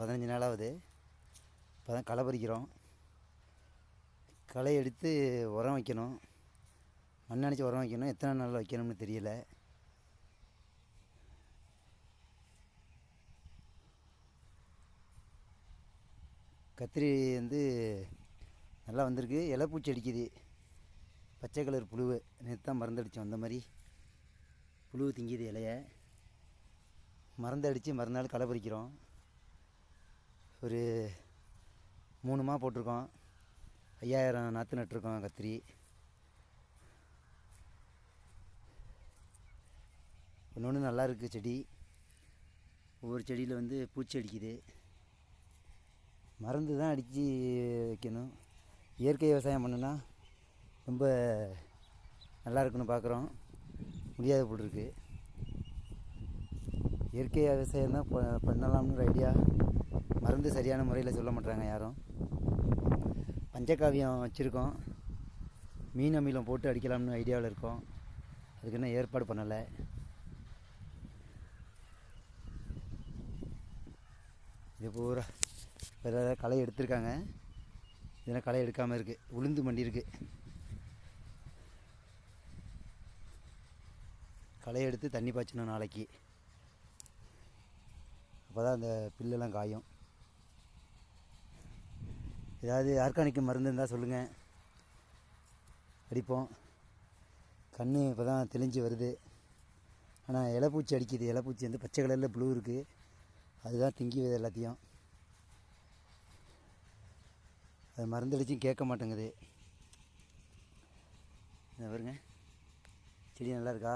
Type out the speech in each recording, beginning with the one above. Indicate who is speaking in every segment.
Speaker 1: 15 நாளாகுது. இப்போ தான் களை பறிக்கிறோம். களை எடுத்து உரம் வைக்கணும். மண் அணைச்சி உரம் வைக்கணும். எத்தனை நாள் வைக்கணும்னு தெரியலை. கத்திரி நல்லா வந்திருக்கு. இலைப்பூச்சி அடிக்குது. பச்சை கலர் புழு. நேற்று தான் மருந்து அடித்தோம். அந்த மாதிரி புழு திங்கிது இலையை. மருந்து அடித்து மறுநாள் களை பறிக்கிறோம். ஒரு 3 மா போட்டிருக்கோம். 5000 நாற்று நட்டுருக்கோம் கத்திரி. ஒன்று நல்லா இருக்குது செடி. ஒவ்வொரு செடியில் பூச்சி அடிக்குது. மருந்து தான் அடித்து வைக்கணும். இயற்கை விவசாயம் பண்ணுனா ரொம்ப நல்லா இருக்குன்னு பார்க்குறோம். முடியாத போல் இருக்குது. இயற்கை விவசாயம் தான் பண்ணலாம்னு ஒரு ஐடியா. மருந்து சரியான முறையில் சொல்ல மாட்டாங்க யாரும். பஞ்சகாவியம் வச்சுருக்கோம். மீன் அமிலம் போட்டு அடிக்கலாம்னு ஐடியாவில் இருக்கோம். அதுக்கு இன்னும் ஏற்பாடு பண்ணலை. இது பூரா வேறு களை எடுத்திருக்காங்க. இதெல்லாம் களை எடுக்காமல் இருக்குது. உளுந்து மண்டி இருக்குது. களை எடுத்து தண்ணி பாய்ச்சணும் நாளைக்கு. அப்போ தான் அந்த பில்லெல்லாம் காயும். ஏதாவது ஆர்கானிக் மருந்து இருந்தால் சொல்லுங்கள், அடிப்போம். கண் இப்போ தான் தெளிஞ்சு வருது. ஆனால் இலைப்பூச்சி அடிக்குது. இலைப்பூச்சி பச்சை கலரில் புழு இருக்குது. அதுதான் திங்கிது எல்லாத்தையும். அது மருந்து அடிச்சும் கேட்க மாட்டேங்குது. இதை பாருங்க, செடி நல்லா இருக்கா?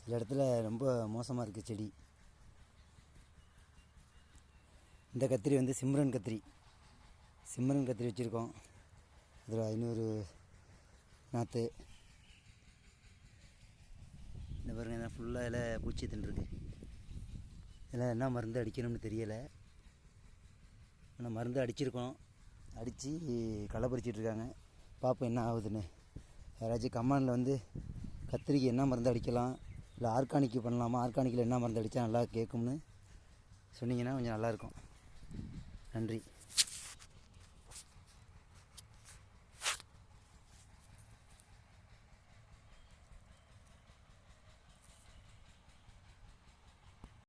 Speaker 1: சில இடத்துல ரொம்ப மோசமாக இருக்குது செடி. இந்த கத்திரி சிம்ரன் கத்திரி. சிம்ரன் கத்திரி வச்சுருக்கோம். அதில் 500 நாற்று. இந்த பாருங்க, இதான் ஃபுல்லாக இலை பூச்சி தின்றுருக்கு. இதில் என்ன மருந்து அடிக்கணும்னு தெரியலை. ஆனால் மருந்து அடிச்சிருக்கோம். அடித்து களை பறிச்சிட்ருக்காங்க. பார்ப்போம் என்ன ஆகுதுன்னு. யாராச்சும் கமெண்டில் கத்திரிக்கு என்ன மருந்து அடிக்கலாம், இல்லை ஆர்கானிக் பண்ணலாமா, ஆர்கானிக்கில் என்ன மருந்து அடித்தா நல்லா கேட்கும்னு சொன்னீங்கன்னா கொஞ்சம் நல்லாயிருக்கும். நன்றி.